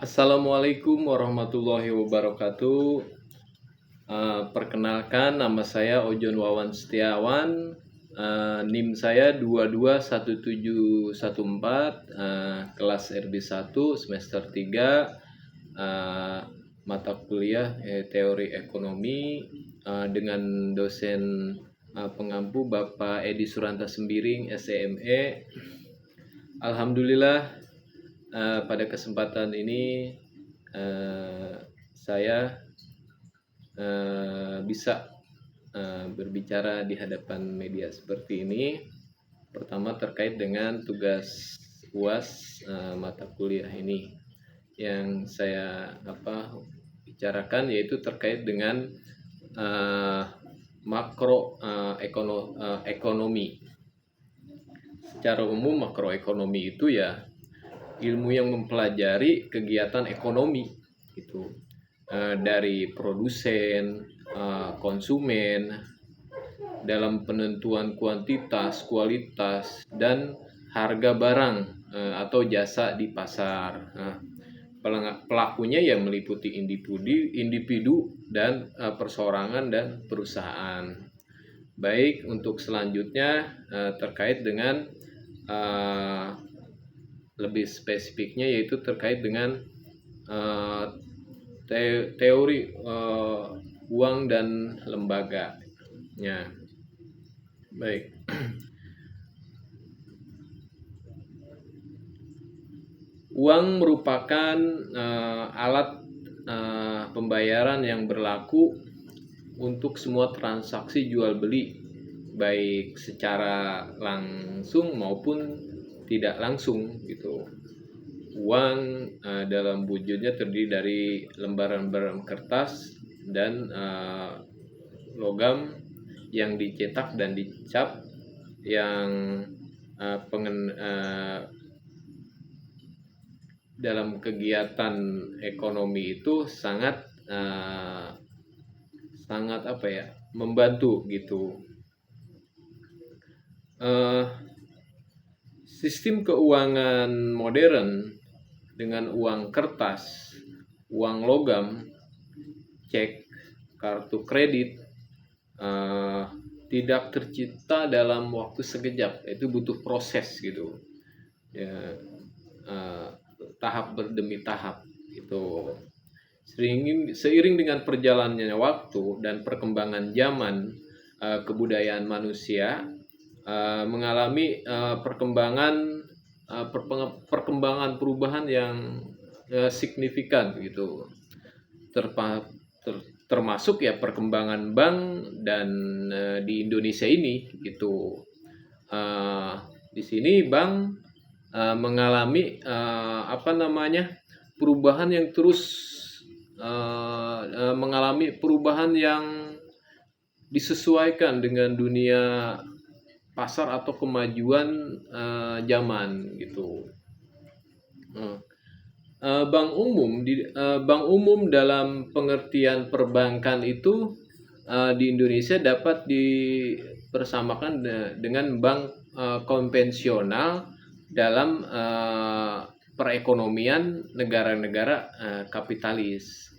Assalamualaikum warahmatullahi wabarakatuh. Perkenalkan, nama saya Ojon Wawan Setiawan. NIM saya 221714, kelas RB1 semester 3, mata kuliah teori ekonomi, dengan dosen pengampu Bapak Edi Suranta Sembiring, SEME. Alhamdulillah, pada kesempatan ini saya bisa berbicara di hadapan media seperti ini. Pertama, terkait dengan tugas UAS mata kuliah ini yang saya bicarakan, yaitu terkait dengan ekonomi. Secara umum, makroekonomi itu ya ilmu yang mempelajari kegiatan ekonomi itu, dari produsen, konsumen, dalam penentuan kuantitas, kualitas, dan harga barang atau jasa di pasar. Pelakunya ya meliputi individu dan perseorangan dan perusahaan. Baik, untuk selanjutnya terkait dengan lebih spesifiknya, yaitu terkait dengan teori uang dan lembaga. Ya, baik. Uang merupakan alat pembayaran yang berlaku untuk semua transaksi jual beli, baik secara langsung maupun tidak langsung gitu. Uang dalam wujudnya terdiri dari lembaran-lembaran kertas dan logam yang dicetak dan dicap, yang dalam kegiatan ekonomi itu sangat membantu gitu. Sistem keuangan modern dengan uang kertas, uang logam, cek, kartu kredit tidak tercipta dalam waktu sekejap. Itu butuh proses gitu ya, tahap demi tahap itu. Seiring dengan perjalannya waktu dan perkembangan zaman, kebudayaan manusia mengalami perkembangan perubahan yang signifikan gitu, termasuk ya perkembangan bank dan di Indonesia ini gitu. Di sini bank mengalami perubahan yang terus mengalami perubahan yang disesuaikan dengan dunia pasar atau kemajuan zaman gitu. Bank umum dalam pengertian perbankan itu di Indonesia dapat dipersamakan dengan bank konvensional dalam perekonomian negara-negara kapitalis.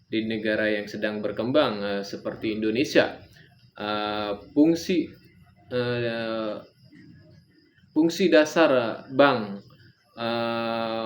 Di negara yang sedang berkembang seperti Indonesia, fungsi dasar bank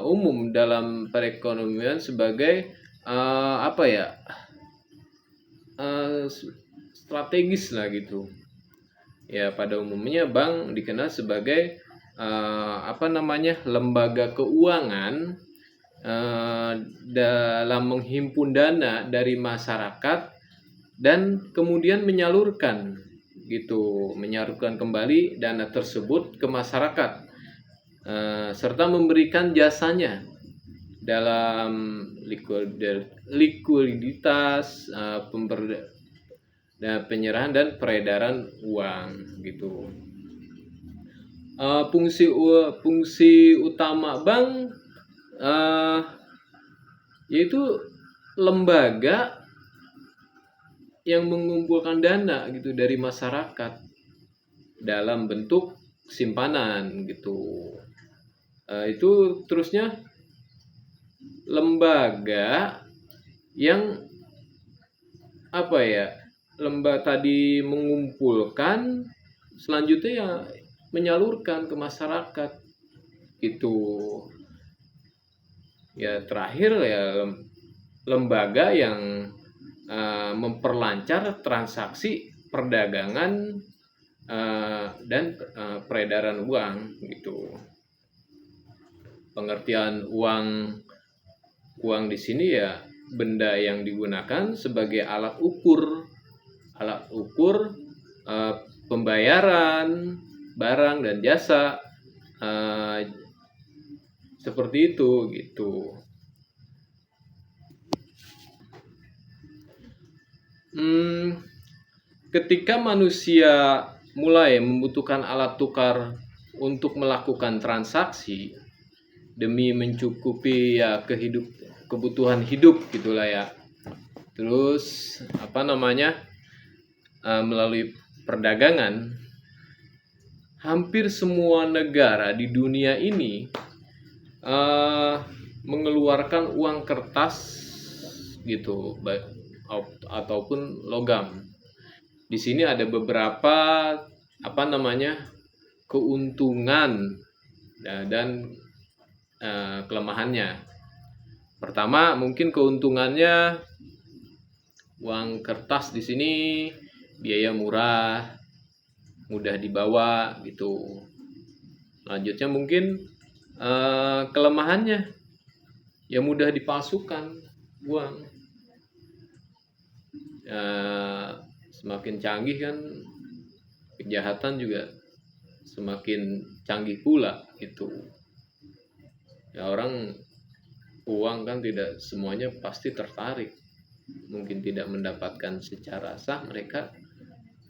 umum dalam perekonomian sebagai strategis lah gitu. Ya, pada umumnya bank dikenal sebagai lembaga keuangan dalam menghimpun dana dari masyarakat dan kemudian menyalurkan kembali dana tersebut ke masyarakat, serta memberikan jasanya dalam likuiditas, penyerahan dan peredaran uang gitu. Fungsi utama bank yaitu lembaga yang mengumpulkan dana gitu dari masyarakat dalam bentuk simpanan gitu. Itu terusnya lembaga yang apa ya, tadi mengumpulkan, selanjutnya ya menyalurkan ke masyarakat itu. Ya terakhir ya lembaga yang memperlancar transaksi perdagangan dan peredaran uang gitu. Pengertian uang di sini ya benda yang digunakan sebagai alat ukur pembayaran barang dan jasa, seperti itu gitu. Ketika manusia mulai membutuhkan alat tukar untuk melakukan transaksi demi mencukupi ya kebutuhan hidup gitulah ya. Terus melalui perdagangan, hampir semua negara di dunia ini mengeluarkan uang kertas gitu ataupun logam. Di sini ada beberapa keuntungan dan kelemahannya. Pertama, mungkin keuntungannya, uang kertas di sini biaya murah, mudah dibawa gitu. Selanjutnya mungkin kelemahannya ya mudah dipalsukan uang. Semakin canggih kan kejahatan juga semakin canggih pula gitu. Ya uang kan tidak semuanya pasti tertarik, mungkin tidak mendapatkan secara sah, mereka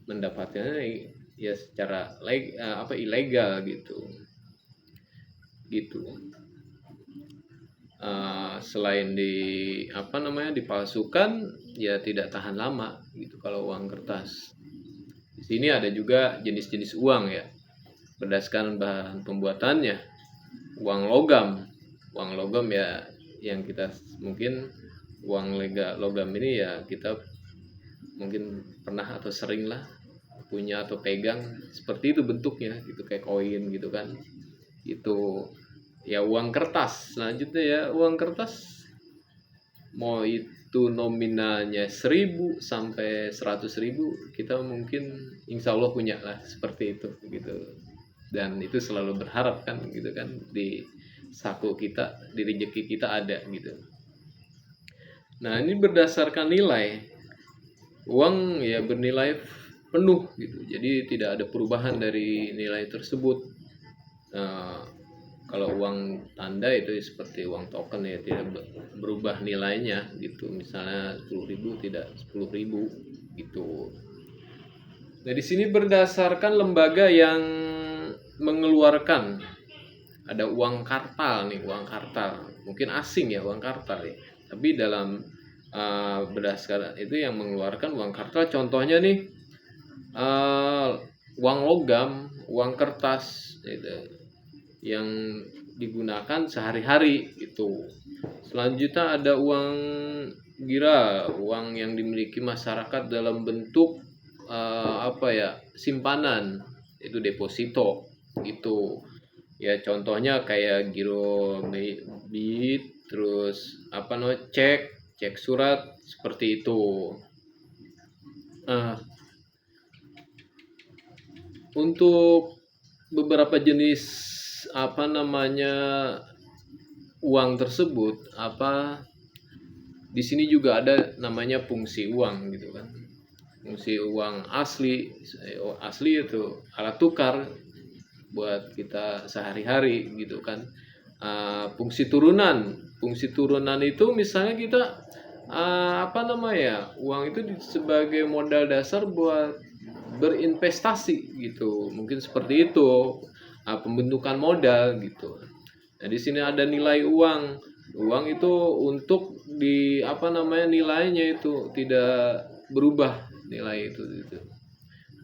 mendapatkannya ya secara ilegal gitu. Selain dipalsukan ya tidak tahan lama gitu kalau uang kertas. Di sini ada juga jenis-jenis uang ya berdasarkan bahan pembuatannya. Uang logam ya yang kita mungkin logam ini ya kita mungkin pernah atau sering lah punya atau pegang, seperti itu bentuknya gitu, kayak koin gitu kan. Itu ya uang kertas. Selanjutnya ya uang kertas, mau itu nominalnya 1.000 sampai 100.000, kita mungkin insya Allah punya lah seperti itu gitu. Dan itu selalu berharap kan gitu kan, di saku kita, di rezeki kita ada gitu. Nah ini berdasarkan nilai, uang ya bernilai penuh gitu, jadi tidak ada perubahan dari nilai tersebut. Kalau uang tanda itu seperti uang token ya, tidak berubah nilainya gitu. Misalnya 10.000 tidak 10.000 gitu. Nah di sini berdasarkan lembaga yang mengeluarkan, ada uang kartal nih, uang kartal mungkin asing ya, uang kartal ya, tapi dalam berdasarkan itu yang mengeluarkan uang kartal, contohnya nih uang logam, uang kertas gitu, yang digunakan sehari-hari itu. Selanjutnya ada uang gira, uang yang dimiliki masyarakat dalam bentuk simpanan, itu deposito gitu ya. Contohnya kayak giro bit, terus cek surat, seperti itu. Untuk beberapa jenis uang tersebut, di sini juga ada namanya fungsi uang gitu kan. Fungsi uang asli itu alat tukar buat kita sehari-hari gitu kan. Fungsi turunan itu misalnya kita uang itu sebagai modal dasar buat berinvestasi gitu, mungkin seperti itu, pembentukan modal gitu. Nah di sini ada nilai uang itu untuk nilainya itu tidak berubah, nilai itu gitu.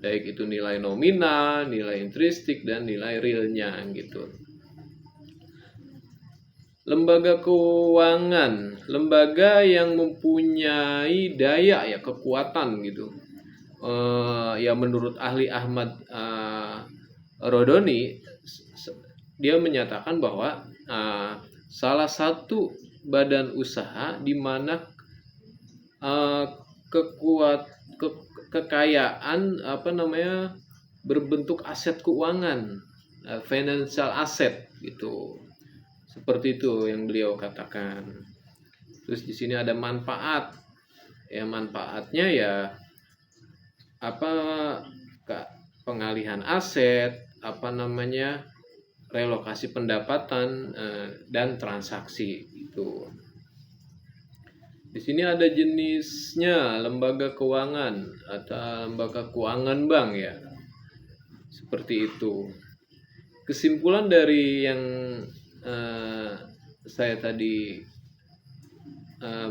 Baik itu nilai nominal, nilai intristik, dan nilai realnya gitu. lembaga keuangan, lembaga yang mempunyai daya ya, kekuatan gitu. Ya menurut ahli Ahmad Rodoni, dia menyatakan bahwa salah satu badan usaha di mana kekuat kekayaan berbentuk aset keuangan, financial asset gitu. Seperti itu yang beliau katakan. Terus di sini ada manfaat. Ya manfaatnya ya pengalihan aset, relokasi pendapatan dan transaksi itu. Di sini ada jenisnya, lembaga keuangan atau lembaga keuangan bank ya. Seperti itu. Kesimpulan dari yang saya tadi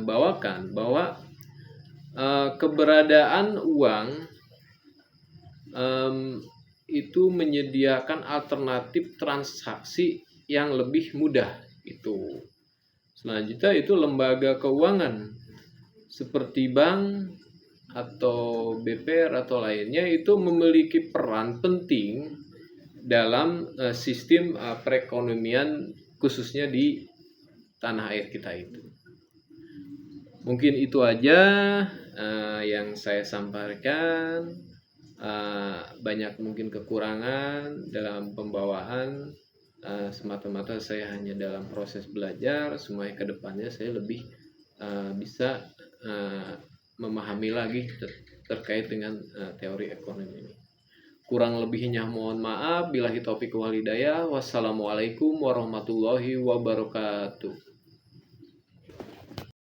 bawakan bahwa keberadaan uang itu menyediakan alternatif transaksi yang lebih mudah itu. Selanjutnya itu lembaga keuangan seperti bank atau BPR atau lainnya itu memiliki peran penting dalam sistem perekonomian khususnya di tanah air kita itu. Mungkin itu aja yang saya sampaikan. Banyak mungkin kekurangan dalam pembawaan, semata-mata saya hanya dalam proses belajar, supaya kedepannya saya lebih bisa memahami lagi terkait dengan teori ekonomi ini. Kurang lebihnya mohon maaf. Billahi taufiq wal hidayah. Wassalamualaikum warahmatullahi wabarakatuh.